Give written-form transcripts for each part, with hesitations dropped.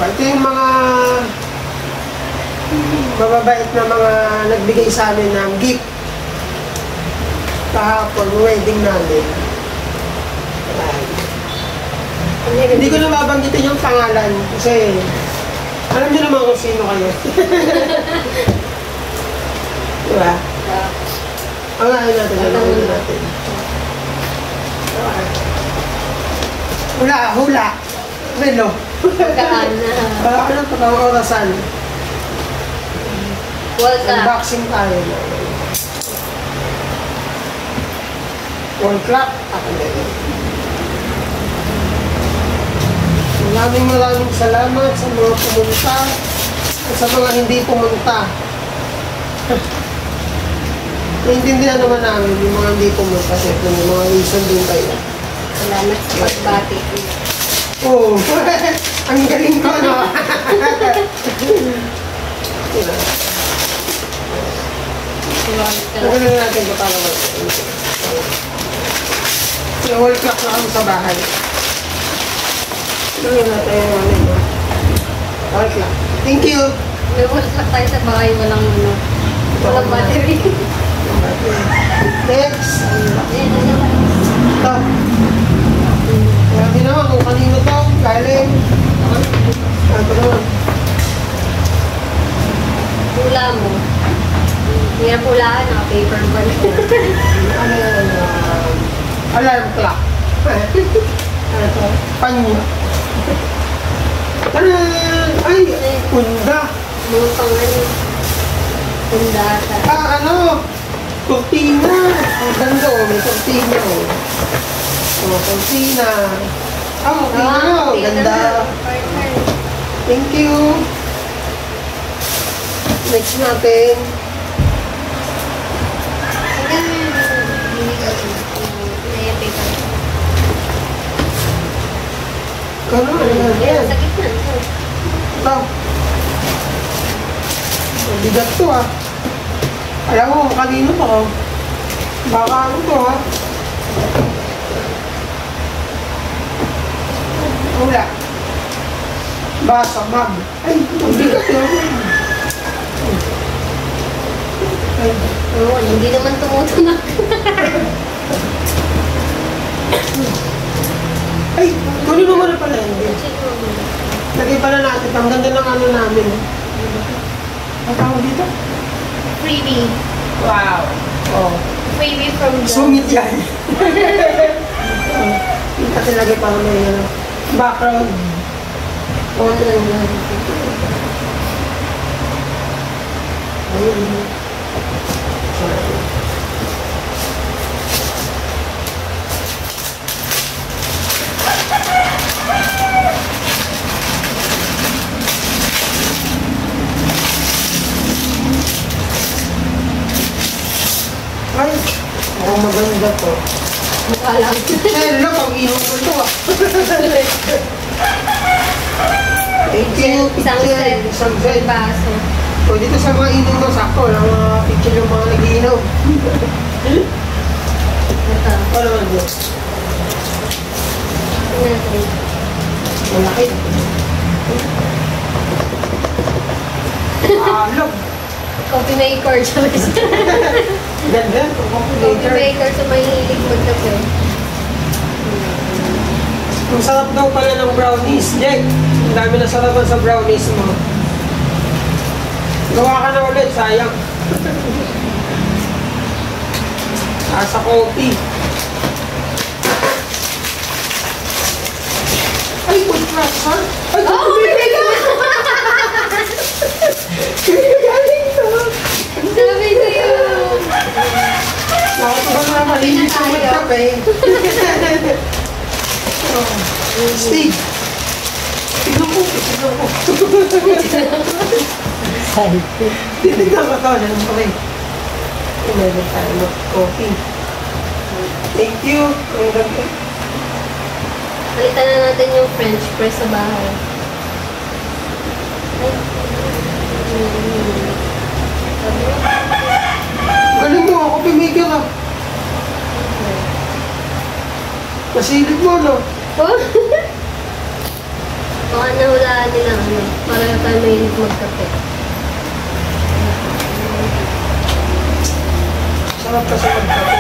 Ito yung mga mababait na mga nagbigay sa amin ng gift. Kahapon, wedding namin. Hindi ko na mabanggitin yung pangalan kasi alam niyo naman kung sino kayo. Diba? Alahin natin, alahin natin. Hula. Melo. Pagkaan na. Ano ito ang orasan? Welcome. Unboxing tayo. Wall clock. Ako na yun. Maraming salamat sa mga pumunta at sa mga hindi pumunta. Naintindihan naman namin yung mga hindi pumunta at yung mga reason din kayo. Salamat sa pagbati. Oo. Ang galing ko, no? Nagano natin ito para yung wall clock na kami sa bahay. Nagano natin yung ano yun. Wall clock. Thank you! May wall clock tayo sa bahay. Walang battery. Next. Ito. Sabi naman kung kanino to. Galing. Ito naman. Pula mo. Hindi na pulaan. Paper bag. Ano yan? Alarm clock. Ito. Panyo. Tanan! Ay! Punda! Mga pangalan. Pundata. Ano? Cortina! Ang ganda oh, may cortina oh. Oh, cortina. Cortina oh, ganda. Thank you. Next natin. Ano? Ayan. Sa gitna. Ito. Bigat to ah. Alam mo, kanino to oh. Baka ano to ha. Wala. Basa, mag. Ay, bigat yun. Oo, hindi naman tumutunak. Ay, kunin mo na pala yun. Lagay pala natin. Ang ganda ng ano namin. Ang tawag dito? Freebie. Wow. Oh. Freebie from the... Sungit yan. Yung kasi lagay para may ano, background. Ayun. Ay, mukhang maganda to. Mukha lang. Hello, pag-inom ko ito ah. Thank you, picture. Isang set. Baso. O, dito sa mga inom mo, sakto lang mga picture yung mga nag-iinom. Ito. Ano naman yun? Natin. Malaki. Alog. Coffee maker. Ganda. Coffee maker sa may hilig magkape. Ang sarap daw pala ng brownies. Jack, ang dami na sarapan sa brownies mo. Gawa ka na ulit, sayang. Sa coffee. Ay, good crush, ha? Ay, Oh my God! galing to. Sabi ko yun! Nakatuwa na mahilig ko magkape. Steve. Tignan ko. Titignan ko ito. Nalang ko rin. Meron tayo ng coffee. Thank you. Ang ganda. Palitan na natin yung French press sa bahay. Galing mo. Coffee maker ah. Masilip mo, no? Oh? Baka nahulaan nila ano. Para na tayo may magkape. Sarap kasi magkape.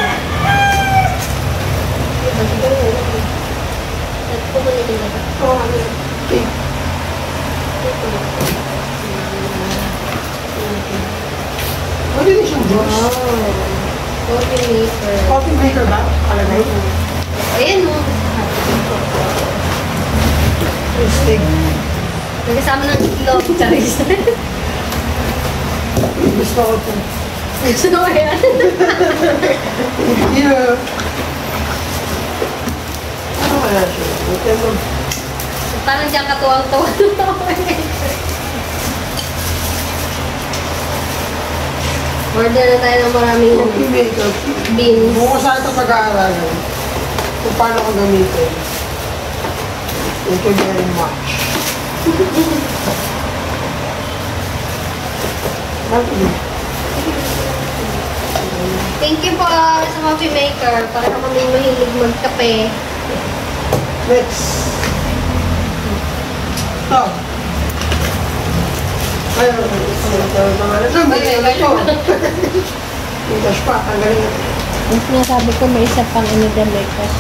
At pumunit yung gata. Oo, ano yun? Okay. Pwede din siyang juice. Coffee maker. Coffee maker ba? Kalagay? Ayan mo. Steak. Nagkasama ng itlog. Charis. Gusto ko ito. Gusto mo yan? Yeah. Ano kaya siya? Buti mo. Parang dyan katuwang-tuwa. Order na tayo ng maraming Coffee maker. beans. Bukas sa ito pag-aaralan kung paano ko gamitin. Thank you very much. Thank you po sa coffee maker. Para kami mahilig magkape. Next. Ito. Ayun. Mitas pa. Ang galing. Yung sinasabi ko, may isa pang inidamekos.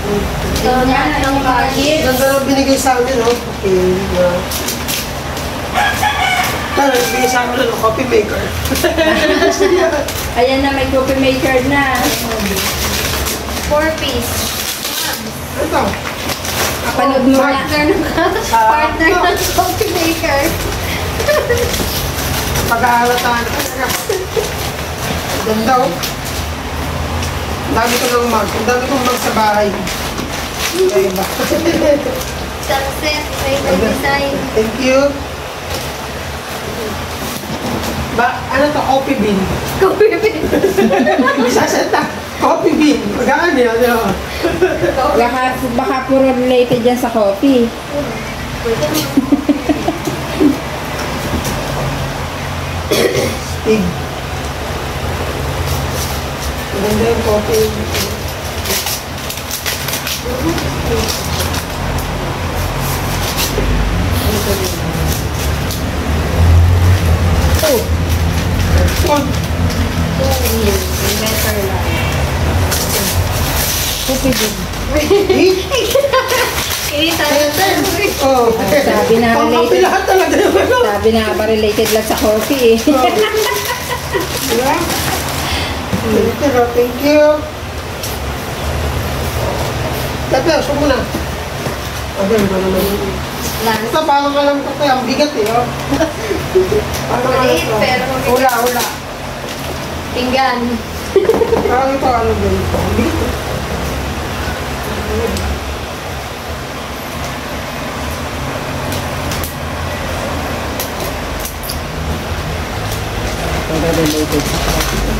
Ito na ang bagay. Ganda lang binigay sa amin, no? Okay. Pero binigay sa amin ng coffee maker. Ayan na, may coffee maker na. 4-piece. Ito. Panood mo na. Partner ng coffee maker. Pag-aalataan. Ganda, oh. Ang dami ko ng mag. Ang dami kong mag sa bahay. Okay ba? Sunset, favorite design. Thank you. Ba, ano to? Coffee bean. Coffee bean. Saseta. Coffee bean. Magkaan yun, ano? Baka puro related yan sa coffee. Stig. Maganda yung coffee. Oh. Oh. Better lang. Coffee din. Eat. Kinita na Oh. Sabi na Pang-coffee related. lahat talaga yung ano. Sabi na ba related lang sa coffee eh. Oh. Diba? Thank you. Tete, gusto mo na. Okay, ba naman? Lance. Ito, parang alam ko tayo. Ang bigat eh, oh. Parang alam Maliit, ko. pero mabigat. Hula. Pinggan. Parang ito, ano ganito. Ang bigat eh. Related sa coffee.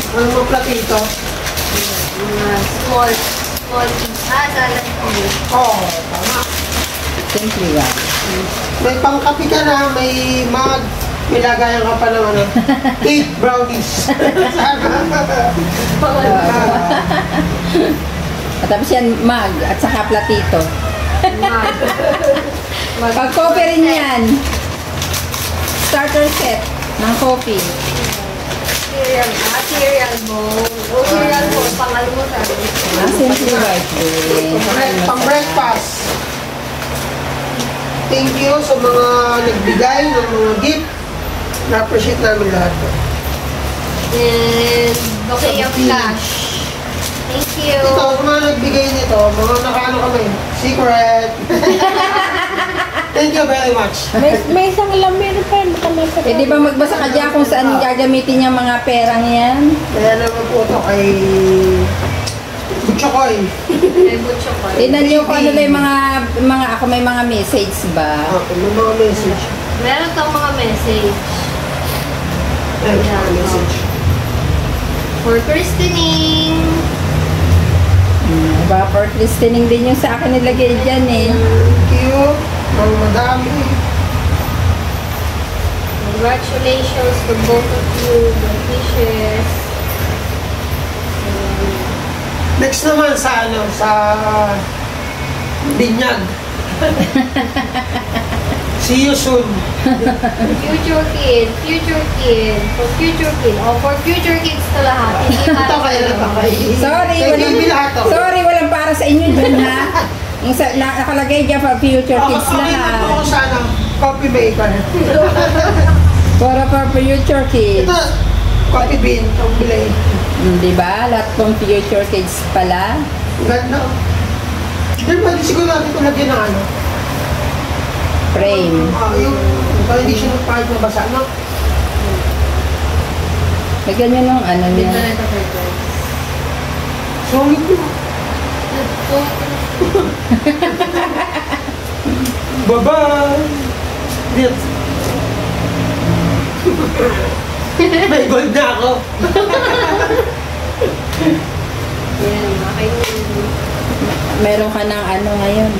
Ano mo platito? Mga small piece. Salad piece. Oo, tama. Simple ba? May pangkapi ka na, may mug, may lagayan ka pa ng ano, cake brownies. At tapos yan, mug at saka platito. Pag coffee rin yan. Starter set ng coffee. Cereal bowl. O cereal bowl, pang-almusal. Simple white din. Pang-breakfast. Thank you sa mga nagbigay ng mga gift. Na-appreciate namin lahat. And bouquet of cash. Thank you. Ito, sa mga nagbigay nito, mga nakaano kami, secret. Thank you very much. May isang lamin pa. Eh di ba magbasa ka dyan kung saan gagamitin yung mga perang yan? Kaya naman po ito kay Butchokoy. May butcho ko. Tingnan nyo kung ano na yung mga ako may mga message ba? Okay, may mga message. Meron tong mga message. Ayun, mga message. For christening. Ba, for listening din yung sa akin nilagay dyan eh. Thank you. Mga madami. Congratulations to both of you. The wishes. Next naman sa ano, sa binyag. See you soon. Future kid. For future kid. O, for future kids to lahat. Hindi Ito para kayo na sa kayo. Sorry, sorry, walang para sa inyo dyan, ha? Yung nakalagay dyan for future kids Ako lahat. ako sana, coffee maker. For future kids. Ito, coffee bean, ang bilay. Diba? Lahat pong future kids pala. Ganda. Then, pwede siguro natin ito lagyan ng ano. Frame. Yung, para hindi siya part na basa, no? Lagyan nyo nung ano niya. Sungit ko. Bye-bye! Dit. May gold na ako. Yan, okay. Meron ka ng ano ngayon.